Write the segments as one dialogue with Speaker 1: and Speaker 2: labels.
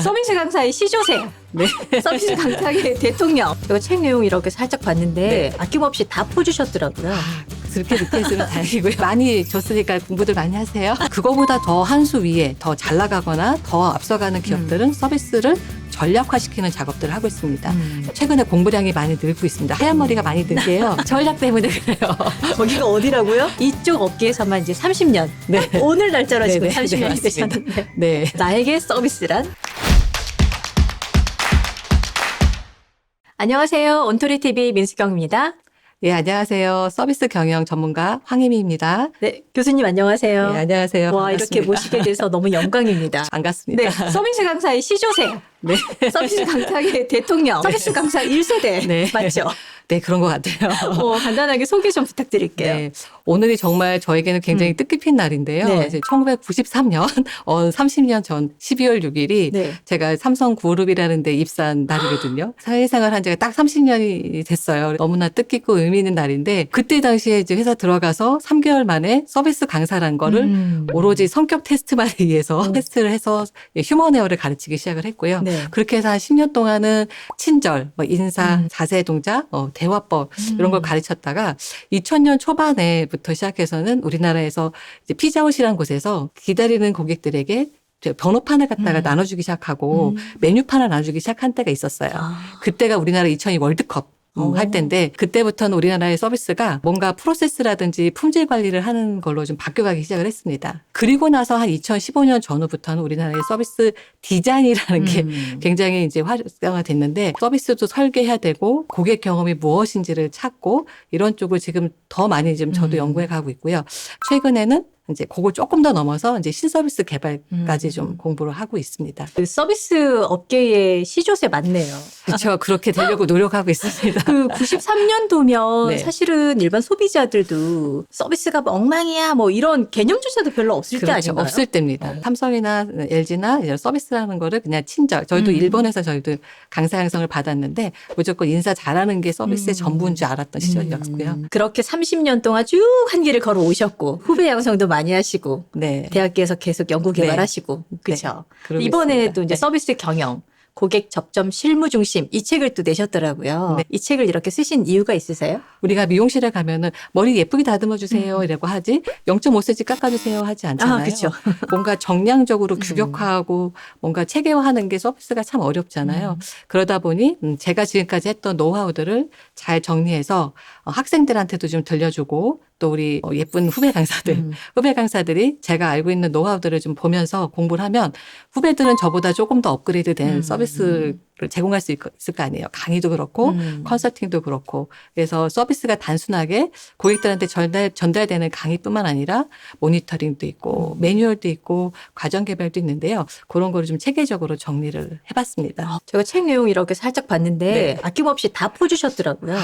Speaker 1: 서비스 강사의 시조세요.
Speaker 2: 네.
Speaker 1: 서비스 강사의 대통령. 제가 책 내용 이렇게 살짝 봤는데
Speaker 2: 네.
Speaker 1: 아낌없이 다 퍼주셨더라고요.
Speaker 2: 그렇게 느껴지면 다행이고요. 많이 줬으니까 공부들 많이 하세요. 그거보다 더 한 수 위에 더 잘 나가거나 더 앞서가는 기업들은 서비스를 전략화시키는 작업들을 하고 있습니다. 최근에 공부량이 많이 늘고 있습니다. 하얀 머리가 많이 는 게요. 전략 때문에 그래요.
Speaker 1: 거기가 어디라고요? 이쪽 업계에서만 이제 30년.
Speaker 2: 네.
Speaker 1: 오늘 날짜로 지금
Speaker 2: 네, 네,
Speaker 1: 30년이
Speaker 2: 네, 맞습니다.
Speaker 1: 되셨는데.
Speaker 2: 네.
Speaker 1: 나에게 서비스란? 안녕하세요. 온토리TV 민수경입니다.
Speaker 2: 예, 안녕하세요. 서비스 경영 전문가 황혜미입니다.
Speaker 1: 네, 교수님 안녕하세요.
Speaker 2: 네, 안녕하세요.
Speaker 1: 와,
Speaker 2: 반갑습니다.
Speaker 1: 이렇게 모시게 돼서 너무 영광입니다.
Speaker 2: 반갑습니다.
Speaker 1: 네, 서비스 강사의 시조세요.
Speaker 2: 네.
Speaker 1: 서비스 강사의 대통령. 서비스 강사 1세대.
Speaker 2: 네.
Speaker 1: 맞죠?
Speaker 2: 네, 그런 것 같아요.
Speaker 1: 간단하게 소개 좀 부탁드릴게요.
Speaker 2: 네. 오늘이 정말 저에게는 굉장히 뜻깊은 날인데요.
Speaker 1: 네.
Speaker 2: 이제 1993년, 30년 전 12월 6일이
Speaker 1: 네.
Speaker 2: 제가 삼성그룹이라는 데 입사한 날이거든요. 사회생활 한 지가 딱 30년이 됐어요. 너무나 뜻깊고 의미 있는 날인데 그때 당시에 이제 회사 들어가서 3개월 만에 서비스 강사라는 거를 오로지 성격 테스트만 위해서 테스트를 해서 휴먼웨어를 가르치기 시작을 했고요.
Speaker 1: 네.
Speaker 2: 그렇게 해서 한 10년 동안은 친절, 인사, 자세 동작, 대화법 이런 걸 가르쳤다가 2000년 초반에부터 시작해서는 우리나라에서 이제 피자헛이라는 곳에서 기다리는 고객들에게 번호판을 갖다가 나눠주기 시작하고 메뉴판을 나눠주기 시작한 때가 있었어요. 그때가 우리나라 2002 월드컵 할 때인데 그때부터는 우리나라의 서비스가 뭔가 프로세스라든지 품질 관리를 하는 걸로 좀 바뀌어가기 시작을 했습니다. 그리고 나서 한 2015년 전후부터는 우리나라의 서비스 디자인이라는 게 굉장히 이제 활성화됐는데 서비스도 설계해야 되고 고객 경험이 무엇인지를 찾고 이런 쪽을 지금 더 많이 지금 저도 연구해 가고 있고요. 최근에는 이제 그걸 조금 더 넘어서 이제 신서비스 개발까지 좀 공부를 하고 있습니다.
Speaker 1: 그 서비스 업계의 시조세 맞네요.
Speaker 2: 그렇죠. 그렇게 되려고 노력하고 있습니다.
Speaker 1: 그 93년도면
Speaker 2: 네.
Speaker 1: 사실은 일반 소비자들도 서비스가 엉망이야 뭐 이런 개념조차도 별로 없을 때
Speaker 2: 그렇죠.
Speaker 1: 아닌가요?
Speaker 2: 없을 때입니다. 삼성이나 LG나 이런 서비스라는 거를 그냥 친절. 저희도 일본에서 저희도 강사 양성을 받았는데 무조건 인사 잘하는 게 서비스의 전부인 줄 알았던 시절이었고요.
Speaker 1: 그렇게 30년 동안 쭉 한 길을 걸어 오셨고 후배 양성도 많이 하시고
Speaker 2: 네.
Speaker 1: 대학교에서 계속 연구 개발하시고 그렇죠.
Speaker 2: 그러고
Speaker 1: 이번에
Speaker 2: 있습니다.
Speaker 1: 또 이제
Speaker 2: 네.
Speaker 1: 서비스 경영 고객 접점 실무 중심 이 책을 또 내셨더라고요.
Speaker 2: 네.
Speaker 1: 이 책을 이렇게 쓰신 이유가 있으세요?
Speaker 2: 우리가 미용실에 가면은 머리 예쁘게 다듬어 주세요 이라고 하지 0.5cm 깎아주세요 하지 않잖아요.
Speaker 1: 그렇죠.
Speaker 2: 뭔가 정량적으로 규격화하고 뭔가 체계화하는 게 서비스가 참 어렵잖아요. 그러다 보니 제가 지금까지 했던 노하우들을 잘 정리해서 학생들한테도 좀 들려주고 또 우리 예쁜 후배 강사들, 후배 강사들이 제가 알고 있는 노하우들을 좀 보면서 공부를 하면 후배들은 저보다 조금 더 업그레이드된 서비스를 제공할 수 있을 거 아니에요. 강의도 그렇고 컨설팅도 그렇고 그래서 서비스가 단순하게 고객들한테 전달되는 강의뿐만 아니라 모니터링도 있고 매뉴얼도 있고 과정 개발도 있는데요. 그런 거를 좀 체계적으로 정리를 해봤습니다.
Speaker 1: 제가 책 내용 이렇게 살짝 봤는데
Speaker 2: 네.
Speaker 1: 아낌없이 다 퍼주셨더라고요.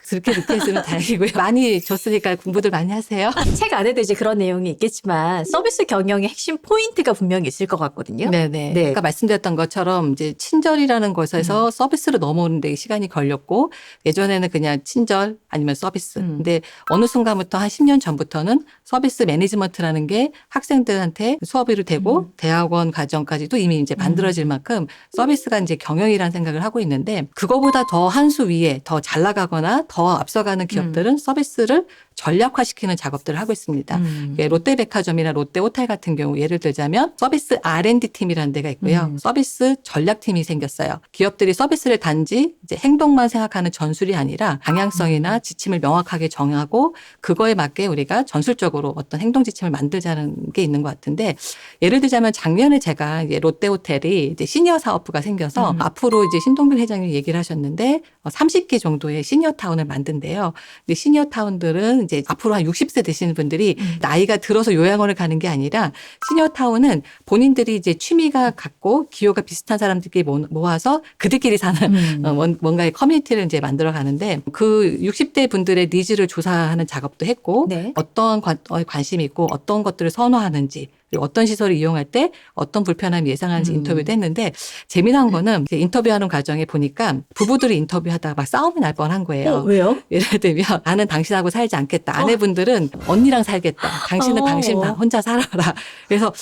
Speaker 2: 그렇게 느껴지면 다행이고요. 많이 줬으니까 공부들 많이 하세요.
Speaker 1: 책 안에도 이제 그런 내용이 있겠지만 서비스 경영의 핵심 포인트가 분명히 있을 것 같거든요.
Speaker 2: 네네.
Speaker 1: 네.
Speaker 2: 아까 말씀드렸던 것처럼 이제 친절이라는 것에서 서비스로 넘어오는데 시간이 걸렸고 예전에는 그냥 친절 아니면 서비스. 근데 어느 순간부터 한 10년 전부터는 서비스 매니지먼트라는 게 학생들한테 수업이 되고 대학원 과정까지도 이미 이제 만들어질 만큼 서비스가 이제 경영이라는 생각을 하고 있는데 그거보다 더 한 수 위에 더 잘 나가거나 더 앞서가는 기업들은 서비스를 전략화시키는 작업들을 하고 있습니다. 롯데백화점이나 롯데호텔 같은 경우 예를 들자면 서비스 R&D 팀이라는 데가 있고요. 서비스 전략팀이 생겼어요. 기업들이 서비스를 단지 이제 행동만 생각하는 전술이 아니라 방향성이나 지침을 명확하게 정하고 그거에 맞게 우리가 전술적으로 어떤 행동 지침을 만들자는 게 있는 것 같은데 예를 들자면 작년에 제가 이제 롯데호텔이 이제 시니어 사업부가 생겨서 앞으로 이제 신동빈 회장님이 얘기를 하셨는데 30개 정도의 시니어 타운을 만든대요. 근데 시니어 타운들은 이제 앞으로 한 60세 되시는 분들이 나이가 들어서 요양원을 가는 게 아니라 시니어 타운은 본인들이 이제 취미가 같고 기호가 비슷한 사람들끼리 모아서 그들끼리 사는 뭔가의 커뮤니티를 이제 만들어 가는데 그 60대 분들의 니즈를 조사하는 작업도 했고
Speaker 1: 네.
Speaker 2: 어떤 관심이 있고 어떤 것들을 선호하는지 그리고 어떤 시설을 이용할 때 어떤 불편함이 예상하는지 인터뷰도 했는데 재미난 거는 이제 인터뷰하는 과정에 보니까 부부들이 인터뷰하다가 막 싸움이 날 뻔한 거예요.
Speaker 1: 왜요?
Speaker 2: 예를 들면 나는 당신하고 살지 않겠다. 아내분들은 언니랑 살겠다. 당신은 당신 혼자 살아라. 그래서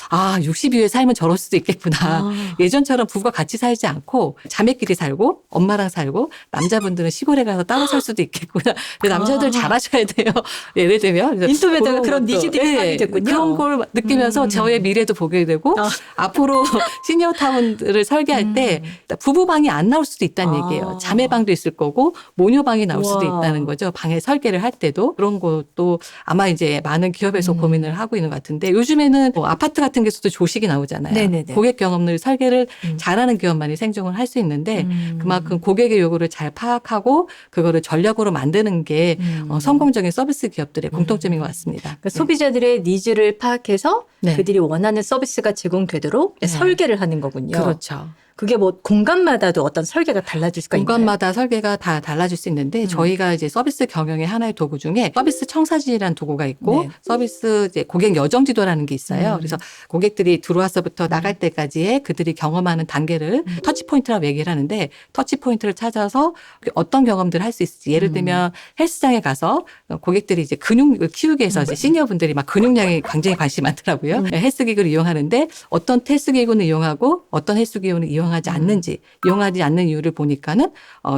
Speaker 2: 60 이후에 살면 저럴 수도 있겠구나. 예전처럼 부부가 같이 살지 않고 자매끼리 살고 엄마랑 살고 남자분들은 시골에 가서 따로 살 수도 있겠구나. 근데 남자들 잘하셔야 돼요. 예를 들면 그래서
Speaker 1: 인터뷰에다가 그런 니즈들이 파악이 됐군요.
Speaker 2: 그런 걸 느끼면서 저의 미래도 보게 되고 앞으로 시니어타운들을 설계할 때 부부방이 안 나올 수도 있다는 얘기예요. 자매방도 있을 거고 모녀방이 나올 수도 있다는 거죠. 방에 설계를 할 때도 그런 것도 아마 이제 많은 기업에서 고민을 하고 있는 것 같은데 요즘에는 뭐 아파트 같은 데서도 조식이 나오잖아요.
Speaker 1: 네네네.
Speaker 2: 고객 경험을 설계를 잘하는 기업만이 생존을 할 수 있는데 그만큼 고객의 요구를 잘 파악하고 그거를 전략으로 만드는 게 성공적인 서비스 기업들의 공통점인 것 같습니다.
Speaker 1: 그러니까 소비자들의 니즈를 파악해서
Speaker 2: 네.
Speaker 1: 그들이 원하는 서비스가 제공되도록 설계를 하는 거군요.
Speaker 2: 그렇죠.
Speaker 1: 그게 뭐 공간마다도 어떤 설계가 달라질 수가 있나요?
Speaker 2: 공간마다 설계가 다 달라질 수 있는데 저희가 이제 서비스 경영의 하나의 도구 중에 서비스 청사진이라는 도구가 있고
Speaker 1: 네.
Speaker 2: 서비스 이제 고객 여정 지도라는 게 있어요. 그래서 고객들이 들어와서부터 나갈 때까지의 그들이 경험하는 단계를 터치 포인트라고 얘기를 하는데 터치 포인트를 찾아서 어떤 경험들을 할 수 있을지 예를 들면 헬스장에 가서 고객들이 이제 근육을 키우기 위해서 이제 시니어분들이 막 근육량에 굉장히 관심이 많더라고요. 헬스 기구를 이용하는데 어떤 헬스 기구는 이용하고 어떤 헬스 기구는 이용하지 않는 이유를 보니까는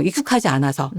Speaker 2: 익숙하지 않아서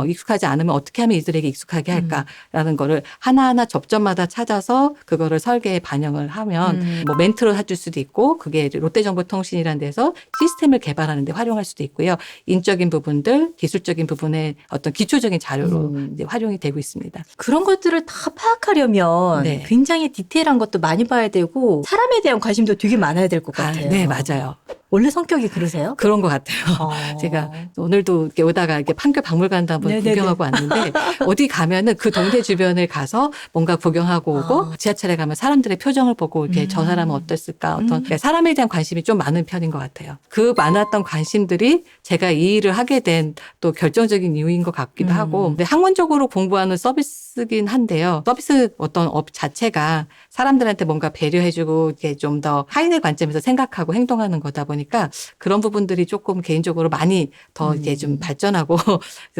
Speaker 2: 익숙하지 않으면 어떻게 하면 이들에게 익숙하게 할까라는 거를 하나하나 접점마다 찾아서 그거를 설계에 반영을 하면 뭐 멘트로 해줄 수도 있고 그게 롯데정보통신이라는 데서 시스템을 개발하는 데 활용할 수도 있고요. 인적인 부분들, 기술적인 부분의 어떤 기초적인 자료로 이제 활용이 되고 있습니다.
Speaker 1: 그런 것들을 다 파악하려면
Speaker 2: 네.
Speaker 1: 굉장히 디테일한 것도 많이 봐야 되고 사람에 대한 관심도 되게 많아야 될 것 같아요.
Speaker 2: 네, 맞아요.
Speaker 1: 원래 성격이 그러세요?
Speaker 2: 그런 것 같아요. 제가 오늘도 이렇게 오다가 이렇게 판교 박물관도 한번
Speaker 1: 네네네.
Speaker 2: 구경하고 왔는데 어디 가면은 그 동네 주변을 가서 뭔가 구경하고 오고 지하철에 가면 사람들의 표정을 보고 이렇게 저 사람은 어땠을까 그러니까 사람에 대한 관심이 좀 많은 편인 것 같아요. 그 많았던 관심들이 제가 이 일을 하게 된 또 결정적인 이유인 것 같기도 하고 근데 학문적으로 공부하는 서비스긴 한데요. 서비스 어떤 업 자체가 사람들한테 뭔가 배려해주고 이렇게 좀 더 타인의 관점에서 생각하고 행동하는 거다 보니까 그런 부분들이 조금 개인적으로 많이 더 이제 좀 발전하고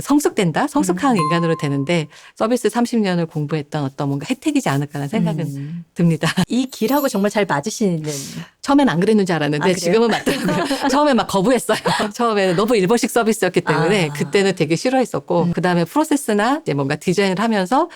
Speaker 2: 성숙한 인간으로 되는데 서비스 30년을 공부했던 어떤 뭔가 혜택이지 않을까라는 생각은 듭니다.
Speaker 1: 이 길하고 정말 잘 맞으시는.
Speaker 2: 처음엔 안 그랬는 줄 알았는데
Speaker 1: 그래요?
Speaker 2: 지금은 맞더라고요. 처음에 막 거부했어요. 처음에는 너무 일본식 서비스였기 때문에 그때는 되게 싫어했었고 그다음에 프로세스나 이제 뭔가 디자인을 하면서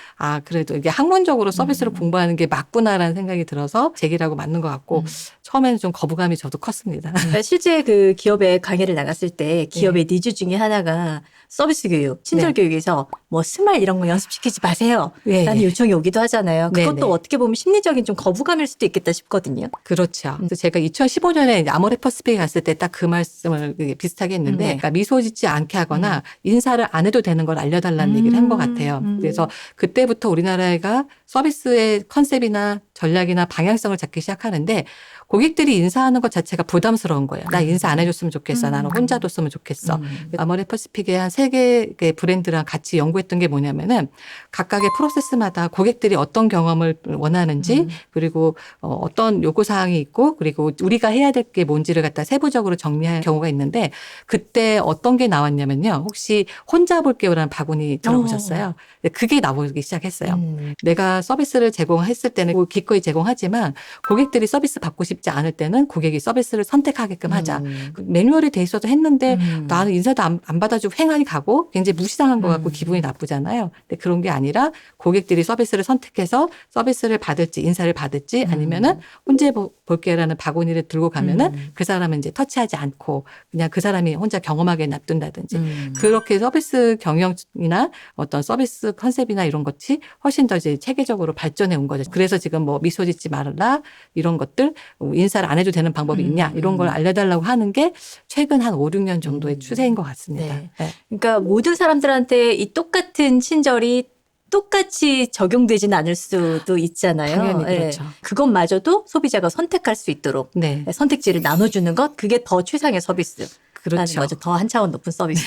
Speaker 2: 그래도 이게 학문적으로 서비스를 공부하는 게 맞구나라는 생각이 들어서 제 길하고 맞는 것 같고 처음에는 좀 거부감이 저도 컸습니다.
Speaker 1: 실제 그 기업에 강의를 나갔을 때 기업의 니즈 중에 하나가 서비스 교육, 친절 교육에서 뭐 스마일 이런 거 연습시키지 마세요. 라는 요청이 오기도 하잖아요. 그것도 어떻게 보면 심리적인 좀 거부감일 수도 있겠다 싶거든요.
Speaker 2: 그렇죠. 그래서 제가 2015년에 아모레퍼스픽에 갔을 때 딱 그 말씀을 비슷하게 했는데 그러니까 미소 짓지 않게 하거나 인사를 안 해도 되는 걸 알려달라는 얘기를 한 것 같아요. 그래서 그때부터 우리나라가 서비스의 컨셉이나 전략이나 방향성을 잡기 시작하는데 고객들이 인사하는 것 자체가 부담스러운 거예요. 나 인사 안 해줬으면 좋겠어. 나는 혼자 뒀으면 좋겠어. 아모레퍼시픽의 한 3개의 브랜드랑 같이 연구했던 게 뭐냐면은 각각의 프로세스마다 고객들이 어떤 경험을 원하는지 그리고 어떤 요구사항이 있고 그리고 우리가 해야 될 게 뭔지를 갖다 세부적으로 정리한 경우가 있는데 그때 어떤 게 나왔냐면요. 혹시 혼자 볼게요라는 바구니 들어보셨어요? 그게 나오기 시작했어요. 내가 서비스를 제공했을 때는 기꺼이 제공하지만 고객들이 서비스 받고 싶지 않을 때는 고객이 서비스를 선택하게끔 하자. 매뉴얼이 돼 있어도 했는데 나는 인사도 안 받아주고 횡하니 가고 굉장히 무시당한 것 같고 기분이 나쁘잖아요. 근데 그런 게 아니라 고객들이 서비스를 선택해서 서비스를 받을지 인사를 받을지 아니면은 혼자 볼게요라는 바구니를 들고 가면은 그 사람은 이제 터치하지 않고 그냥 그 사람이 혼자 경험하게 놔둔다든지 그렇게 서비스 경영이나 어떤 서비스 컨셉이나 이런 것이 훨씬 더 이제 체계적으로 발전해 온 거죠. 그래서 지금 뭐 미소 짓지 말라 이런 것들 인사를 안 해도 되는 방법이 있냐 이런 걸 알려달라고 하는 게 최근 한 5, 6년 정도의 추세인 것 같습니다.
Speaker 1: 네. 그러니까 모든 사람들한테 이 똑같은 친절이 똑같이 적용되지는 않을 수도 있잖아요.
Speaker 2: 당연히 그렇죠.
Speaker 1: 그것마저도 소비자가 선택할 수 있도록 선택지를 나눠주는 것 그게 더 최상의 서비스.
Speaker 2: 그렇죠.
Speaker 1: 거죠. 더 한 차원 높은 서비스.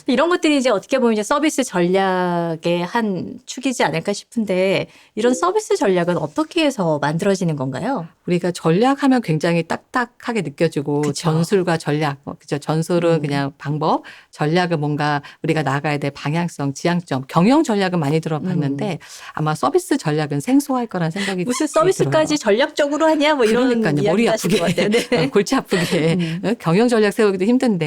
Speaker 1: 이런 것들이 이제 어떻게 보면 이제 서비스 전략의 한 축이지 않을까 싶은데 이런 서비스 전략은 어떻게 해서 만들어지는 건가요?
Speaker 2: 우리가 전략하면 굉장히 딱딱하게 느껴지고
Speaker 1: 그쵸.
Speaker 2: 전술과 전략, 그죠? 전술은 그냥 방법, 전략은 뭔가 우리가 나가야 될 방향성, 지향점, 경영 전략은 많이 들어봤는데 아마 서비스 전략은 생소할 거란 생각이
Speaker 1: 무슨
Speaker 2: 들어요.
Speaker 1: 서비스까지 전략적으로 하냐 뭐 이런
Speaker 2: 그러니까요. 머리
Speaker 1: 이야기 하시는 것 같아요.
Speaker 2: 아프게
Speaker 1: 네.
Speaker 2: 골치 아프게 경영 전략 세우기도 힘든데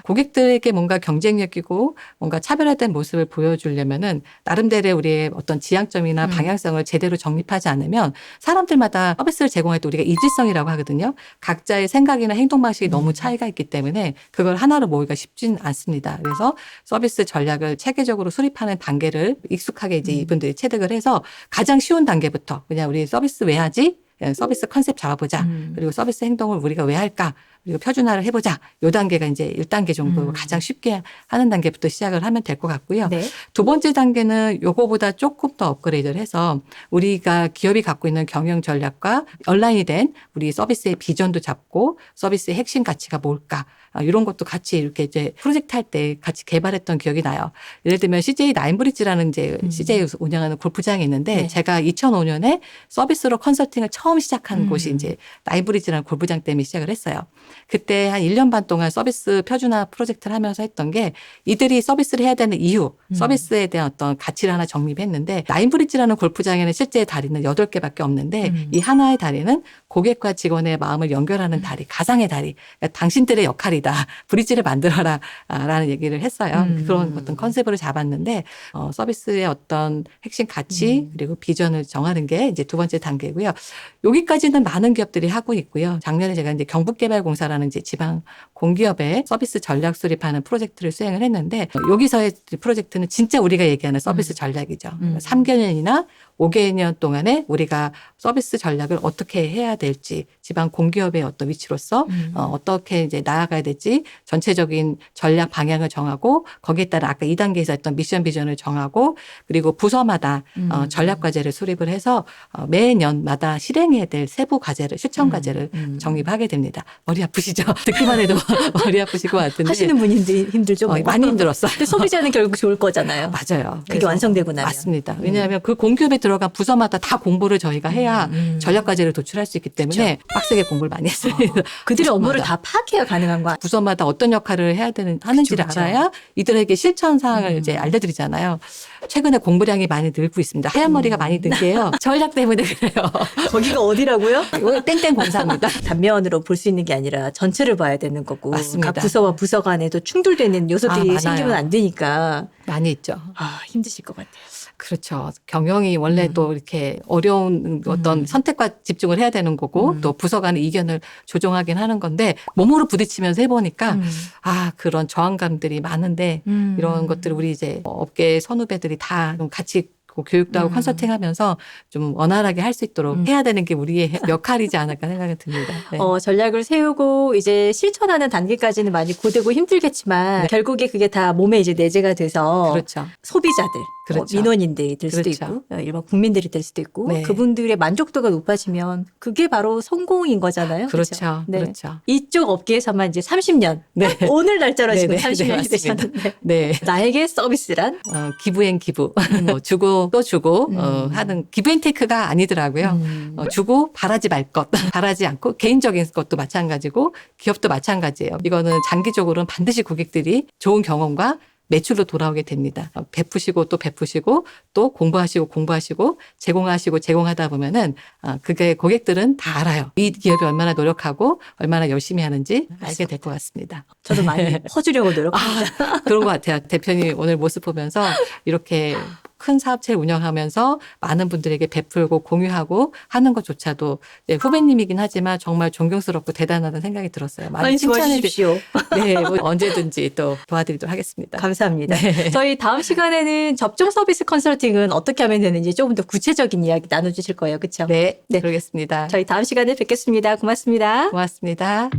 Speaker 2: 고객들에게 뭔가 경쟁력이고 뭔가 차별화된 모습을 보여주려면은 나름대로 우리의 어떤 지향점이나 방향성을 제대로 정립하지 않으면 사람들마다 서비스를 제공할 때 우리가 이질성이라고 하거든요. 각자의 생각이나 행동 방식이 너무 차이가 있기 때문에 그걸 하나로 모으기가 쉽진 않습니다. 그래서 서비스 전략을 체계적으로 수립하는 단계를 익숙하게 이제 이분들이 체득을 해서 가장 쉬운 단계부터 그냥 우리 서비스 왜 하지? 서비스 컨셉 잡아보자. 그리고 서비스 행동을 우리가 왜 할까? 그리고 표준화를 해보자. 요 단계가 이제 1단계 정도 가장 쉽게 하는 단계부터 시작을 하면 될 것 같고요.
Speaker 1: 네.
Speaker 2: 두 번째 단계는 요거보다 조금 더 업그레이드를 해서 우리가 기업이 갖고 있는 경영 전략과 온라인이 된 우리 서비스의 비전도 잡고 서비스의 핵심 가치가 뭘까? 이런 것도 같이 이렇게 이제 프로젝트 할 때 같이 개발했던 기억이 나요. 예를 들면 CJ 나인브리지라는 이제 CJ 운영하는 골프장이 있는데
Speaker 1: 네.
Speaker 2: 제가 2005년에 서비스로 컨설팅을 처음 시작한 곳이 이제 나인브리지라는 골프장 때문에 시작을 했어요. 그때 한 1년 반 동안 서비스 표준화 프로젝트를 하면서 했던 게 이들이 서비스를 해야 되는 이유, 서비스에 대한 어떤 가치를 하나 정립했는데 나인브리지라는 골프장에는 실제 다리는 8개밖에 없는데 이 하나의 다리는 고객과 직원의 마음을 연결하는 다리, 가상의 다리. 그러니까 당신들의 역할이다. 브리지를 만들어라 라는 얘기를 했어요. 그런 어떤 컨셉으로 잡았는데 서비스의 어떤 핵심 가치 그리고 비전을 정하는 게 이제 두 번째 단계고요. 여기까지는 많은 기업들이 하고 있고요. 작년에 제가 이제 경북개발공사라는 이제 지방 공기업의 서비스 전략 수립하는 프로젝트를 수행을 했는데 여기서의 프로젝트는 진짜 우리가 얘기하는 서비스 전략이죠. 3개년이나 5개년 동안에 우리가 서비스 전략을 어떻게 해야 될지 지방 공기업의 어떤 위치로서 어떻게 이제 나아가야 될지 전체적인 전략 방향을 정하고 거기에 따라 아까 2단계에서 했던 미션 비전을 정하고 그리고 부서마다 전략 과제를 수립을 해서 매년마다 실행해야 될 세부 과제를 실천 과제를 정립하게 됩니다. 머리 아프시죠? 듣기만 해도 머리 아프실 것 같은데
Speaker 1: 하시는 분이 힘들죠. 뭐.
Speaker 2: 많이 힘들었어요.
Speaker 1: 근데 소비자는 결국 좋을 거잖아요.
Speaker 2: 맞아요.
Speaker 1: 그게
Speaker 2: 그래서
Speaker 1: 완성되고 나면.
Speaker 2: 맞습니다. 왜냐하면 그 공기업에 들어간 부서마다 다 공부를 저희가 해야 전략 과제를 도출할 수 있기 때문에 빡세게 공부를 많이 했습니다.
Speaker 1: 그들의 업무를
Speaker 2: 부서마다.
Speaker 1: 다 파악해야 가능한 거.
Speaker 2: 부서마다 어떤 역할을 해야 하는지를
Speaker 1: 그쵸.
Speaker 2: 알아야 이들에게 실천 사항을 이제 알려드리잖아요. 최근에 공부량이 많이 늘고 있습니다. 하얀 머리가 많이 든 게요. 전략 때문에 그래요.
Speaker 1: 거기가 어디라고요?
Speaker 2: 이거 땡땡 공사입니다.
Speaker 1: 단면으로 볼 수 있는 게 아니라 전체를 봐야 되는 거고
Speaker 2: 맞습니다.
Speaker 1: 각 부서와 부서 간에도 충돌되는 요소들이
Speaker 2: 많아요.
Speaker 1: 생기면 안 되니까
Speaker 2: 많이 있죠.
Speaker 1: 힘드실 것 같아요.
Speaker 2: 그렇죠. 경영이 원래 또 이렇게 어려운 어떤 선택과 집중을 해야 되는 거고 또 부서 간의 이견을 조정하긴 하는 건데 몸으로 부딪히면서 해보니까 그런 저항감들이 많은데 이런 것들을 우리 이제 업계 선후배들이 다 좀 같이 교육도 하고 컨설팅하면서 좀 원활하게 할 수 있도록 해야 되는 게 우리의 역할이지 않을까 생각이 듭니다. 네.
Speaker 1: 전략을 세우고 이제 실천하는 단계까지는 많이 고되고 힘들겠지만 결국에 그게 다 몸에 이제 내재가 돼서
Speaker 2: 그렇죠.
Speaker 1: 소비자들,
Speaker 2: 그렇죠.
Speaker 1: 민원인들이 될 수도
Speaker 2: 그렇죠.
Speaker 1: 있고 일반 국민들이 될 수도 있고
Speaker 2: 네.
Speaker 1: 그분들의 만족도가 높아지면 그게 바로 성공인 거잖아요.
Speaker 2: 그렇죠.
Speaker 1: 네.
Speaker 2: 그렇죠.
Speaker 1: 이쪽 업계에서만 이제 30년
Speaker 2: 네.
Speaker 1: 오늘 날짜로 지금
Speaker 2: 네, 네,
Speaker 1: 30년이
Speaker 2: 맞습니다.
Speaker 1: 되셨는데
Speaker 2: 네.
Speaker 1: 나에게 서비스란
Speaker 2: 기부앤 기부. 뭐 주고 또 주고 하는 기부앤테이크가 아니더라고요. 주고 바라지 말 것. 바라지 않고 개인적인 것도 마찬가지고 기업도 마찬가지예요. 이거는 장기적으로는 반드시 고객들이 좋은 경험과 매출로 돌아오게 됩니다. 베푸시고 또 베푸시고 또 공부하시고 제공하시고 제공하다 보면은 그게 고객들은 다 알아요. 이 기업이 얼마나 노력하고 얼마나 열심히 하는지 알게 될 것 같습니다.
Speaker 1: 저도 많이 퍼주려고 노력합니다.
Speaker 2: 그런 것 같아요. 대표님 오늘 모습 보면서 이렇게 큰 사업체를 운영하면서 많은 분들에게 베풀고 공유하고 하는 것조차도 후배님이긴 하지만 정말 존경스럽고 대단하다는 생각이 들었어요.
Speaker 1: 많이 도와주십시오.
Speaker 2: 네, 뭐 언제든지 또 도와드리도록 하겠습니다.
Speaker 1: 감사합니다.
Speaker 2: 네.
Speaker 1: 저희 다음 시간에는 접종 서비스 컨설팅은 어떻게 하면 되는지 조금 더 구체적인 이야기 나눠주실 거예요. 그렇죠?
Speaker 2: 네,
Speaker 1: 네.
Speaker 2: 그러겠습니다.
Speaker 1: 저희 다음 시간에 뵙겠습니다. 고맙습니다.
Speaker 2: 고맙습니다.